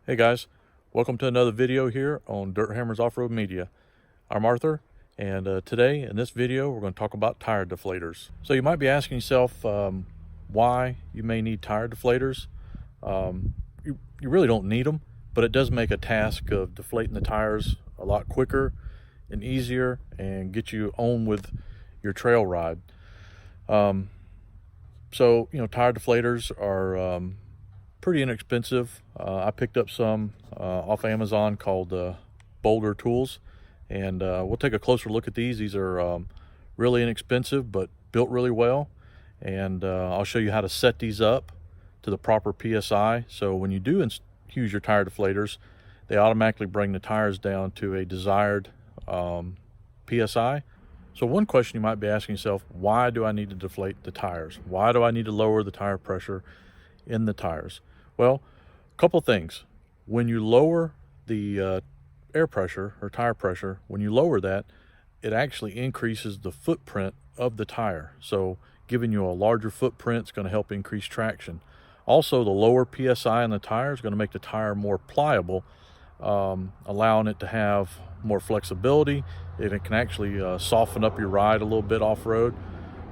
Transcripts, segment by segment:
Hey guys, welcome to another video here on Dirt Hammers Off-Road Media. I'm Arthur, and today in this video we're going to talk about tire deflators. So you might be asking yourself why you may need tire deflators. You really don't need them, but it does make a task of deflating the tires a lot quicker and easier and get you on with your trail ride. So tire deflators are pretty inexpensive. I picked up some off Amazon called Boulder Tools, and we'll take a closer look at these. These are really inexpensive but built really well, and I'll show you how to set these up to the proper PSI. So when you do use your tire deflators, they automatically bring the tires down to a desired PSI. So one question you might be asking yourself, why do I need to deflate the tires? Why do I need to lower the tire pressure in the tires? Well, a couple things. When you lower the air pressure or tire pressure, when you lower that, it actually increases the footprint of the tire. So giving you a larger footprint is going to help increase traction. Also, the lower PSI on the tire is going to make the tire more pliable, allowing it to have more flexibility, and it can actually soften up your ride a little bit off-road.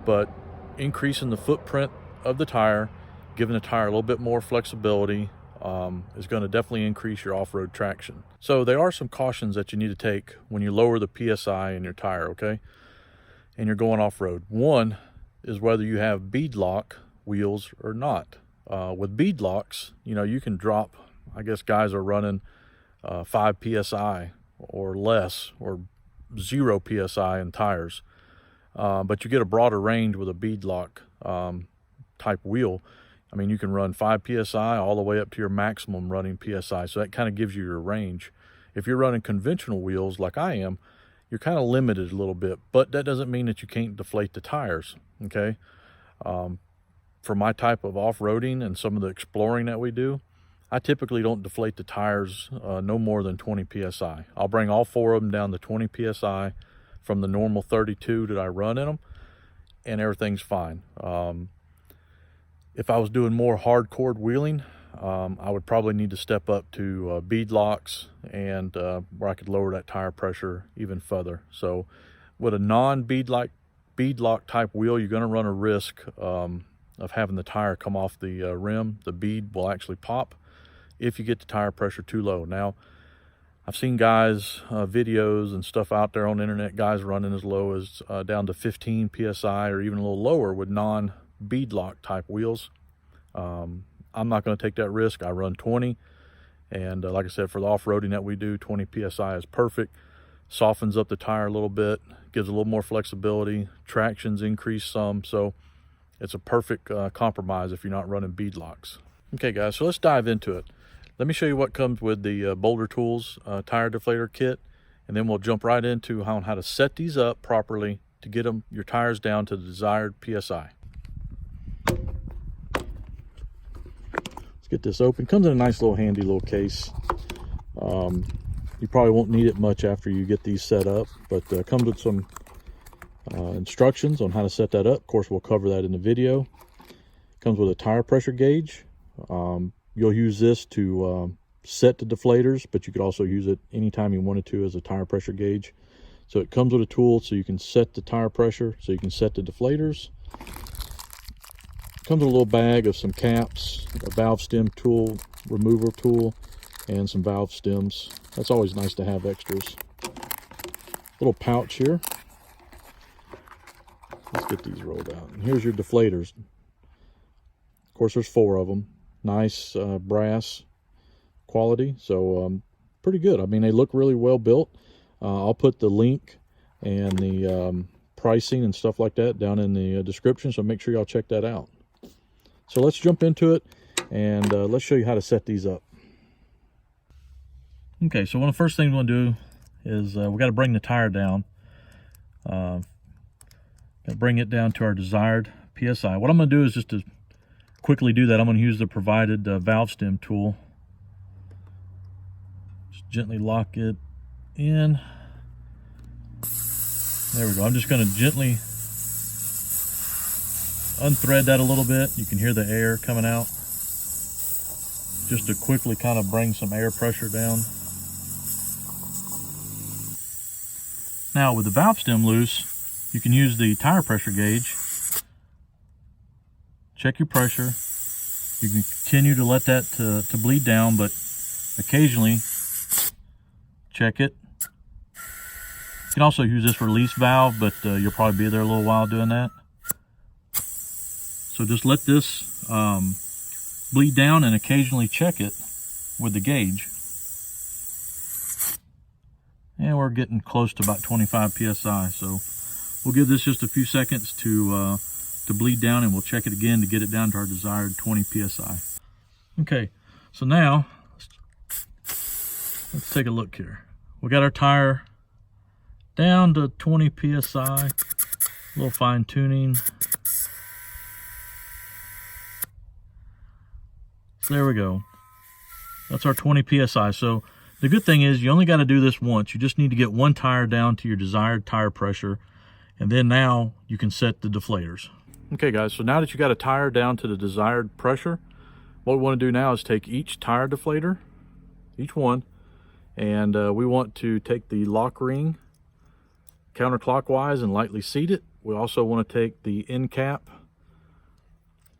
But increasing the footprint of the tire, giving the tire a little bit more flexibility, is going to definitely increase your off-road traction. So there are some cautions that you need to take when you lower the PSI in your tire, okay? And you're going off-road. One is whether you have bead lock wheels or not. With bead locks, you can drop, I guess guys are running 5 PSI or less, or 0 PSI in tires. But you get a broader range with a bead lock type wheel. I mean, you can run 5 PSI all the way up to your maximum running PSI. So that kind of gives you your range. If you're running conventional wheels like I am, you're kind of limited a little bit, but that doesn't mean that you can't deflate the tires, okay? For my type of off-roading and some of the exploring that we do, I typically don't deflate the tires no more than 20 PSI. I'll bring all 4 of them down to 20 PSI from the normal 32 that I run in them, and everything's fine. If I was doing more hardcore wheeling, I would probably need to step up to bead locks, and where I could lower that tire pressure even further. So with a non-bead lock type wheel, you're going to run a risk of having the tire come off the rim. The bead will actually pop if you get the tire pressure too low. Now, I've seen guys, videos and stuff out there on the internet, guys running as low as down to 15 PSI or even a little lower with non-bead lock type wheels. I'm not going to take that risk. I run 20, and like I said, for the off-roading that we do, 20 PSI is perfect. Softens up the tire a little bit, gives a little more flexibility, traction's increased some, so it's a perfect compromise if you're not running bead locks. Okay guys, so let's dive into it. Let me show you what comes with the Boulder Tools tire deflator kit, and then we'll jump right into how to set these up properly to get your tires down to the desired PSI. Let's get this open. Comes in a nice little handy little case. You probably won't need it much after you get these set up, but comes with some instructions on how to set that up. Of course, we'll cover that in the video. Comes with a tire pressure gauge. You'll use this to set the deflators, but you could also use it anytime you wanted to as a tire pressure gauge. So it comes with a tool so you can set the tire pressure, so you can set the deflators. Comes with a little bag of some caps, a valve stem tool, remover tool, and some valve stems. That's always nice to have extras. Little pouch here. Let's get these rolled out. And here's your deflators. Of course, there's 4 of them. Nice brass quality, so pretty good. I mean, they look really well built. I'll put the link and the pricing and stuff like that down in the description, so make sure y'all check that out. So let's jump into it, and let's show you how to set these up. Okay, so one of the first things we want to do is we got to bring the tire down. Bring it down to our desired PSI. What I'm going to do is just to quickly do that, I'm going to use the provided valve stem tool. Just gently lock it in. There we go. I'm just going to gently unthread that a little bit. You can hear the air coming out. just to quickly kind of bring some air pressure down. Now with the valve stem loose, you can use the tire pressure gauge. Check your pressure. You can continue to let that to bleed down, but occasionally check it. You can also use this release valve, but you'll probably be there a little while doing that. So just let this bleed down and occasionally check it with the gauge. And we're getting close to about 25 psi, so we'll give this just a few seconds to bleed down, and we'll check it again to get it down to our desired 20 psi. Okay, so now let's take a look here. We got our tire down to 20 psi, a little fine tuning. So there we go. That's our 20 psi. So the good thing is you only got to do this once. You just need to get one tire down to your desired tire pressure, and then now you can set the deflators. Okay guys, so now that you got a tire down to the desired pressure, what we want to do now is take each tire deflator, each one, and we want to take the lock ring counterclockwise and lightly seat it. We also want to take the end cap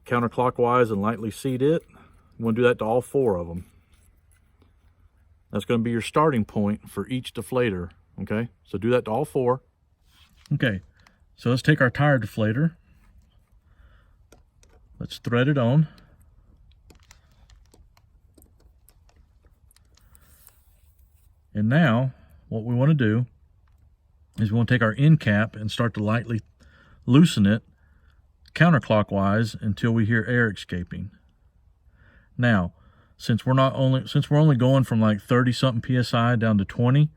counterclockwise and lightly seat it. We want to do that to all 4 of them. That's going to be your starting point for each deflator, okay? So do that to all 4. Okay, so let's take our tire deflator. Let's thread it on. And now, what we want to do is we want to take our end cap and start to lightly loosen it counterclockwise until we hear air escaping. Now, since we're only going from like 30-something psi down to 20,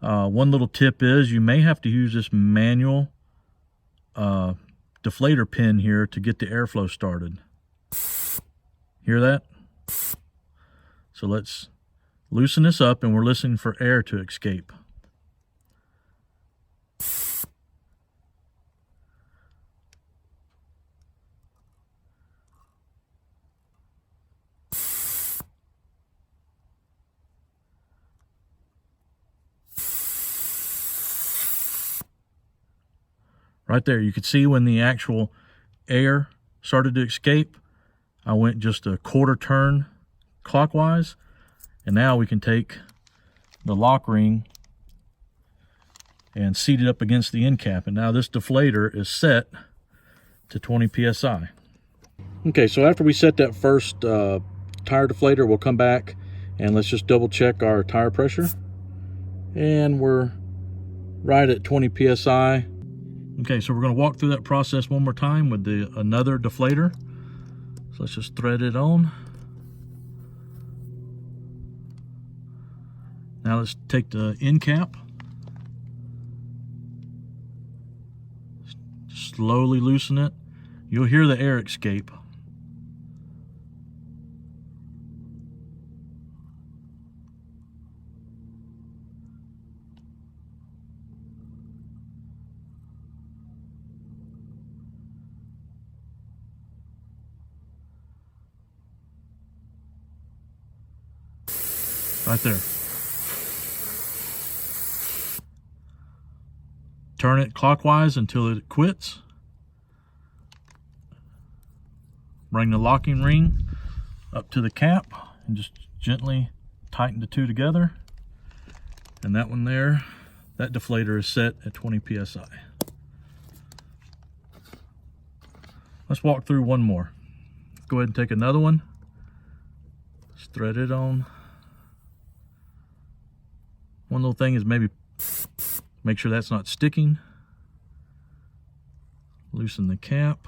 one little tip is you may have to use this manual deflator pin here to get the airflow started. Hear that? So let's loosen this up, and we're listening for air to escape. Right there, you could see when the actual air started to escape, I went just a quarter turn clockwise, and now we can take the lock ring and seat it up against the end cap, and now this deflator is set to 20 psi. Okay, so after we set that first tire deflator, we'll come back and let's just double check our tire pressure, and we're right at 20 psi. Okay, so we're going to walk through that process one more time with another deflator. So let's just thread it on. Now let's take the end cap. Slowly loosen it. You'll hear the air escape. Right there. Turn it clockwise until it quits. Bring the locking ring up to the cap and just gently tighten the 2 together. And that one there, that deflator is set at 20 psi. Let's walk through one more. Go ahead and take another one. Just thread it on. One little thing is maybe make sure that's not sticking. Loosen the cap.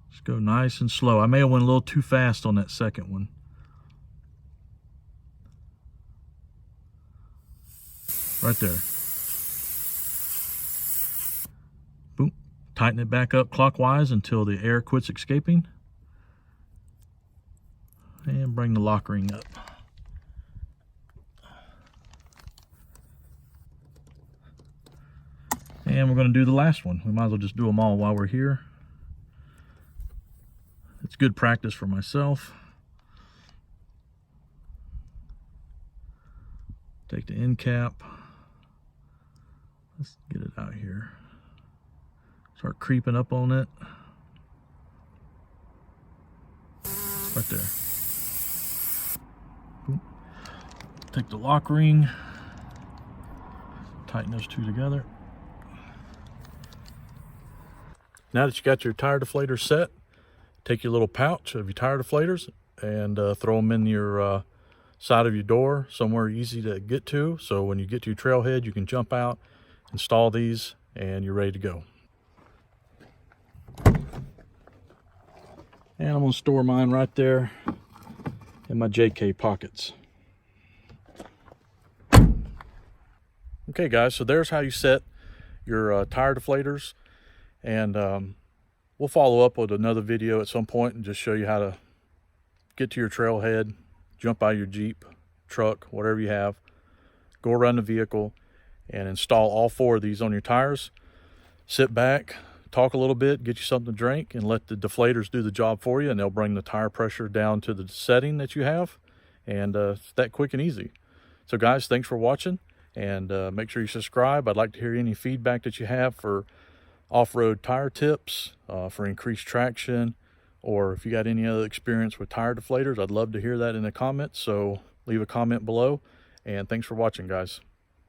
Just go nice and slow. I may have went a little too fast on that second one. Right there. Boom. Tighten it back up clockwise until the air quits escaping. And bring the lock ring up. And we're going to do the last one. We might as well just do them all while we're here. It's good practice for myself. Take the end cap. Let's get it out here. Start creeping up on it. Right there. Boom. Take the lock ring. Tighten those two together. Now that you got your tire deflator set, take your little pouch of your tire deflators and throw them in your side of your door, somewhere easy to get to. So when you get to your trailhead, you can jump out, install these, and you're ready to go. And I'm gonna store mine right there in my JK pockets. Okay guys, so there's how you set your tire deflators. And we'll follow up with another video at some point and just show you how to get to your trailhead, jump out of your Jeep, truck, whatever you have, go around the vehicle and install all 4 of these on your tires. Sit back, talk a little bit, get you something to drink, and let the deflators do the job for you, and they'll bring the tire pressure down to the setting that you have. And it's that quick and easy. So guys, thanks for watching, and make sure you subscribe. I'd like to hear any feedback that you have for off-road tire tips, for increased traction, or if you got any other experience with tire deflators, I'd love to hear that in the comments. So leave a comment below, and thanks for watching guys.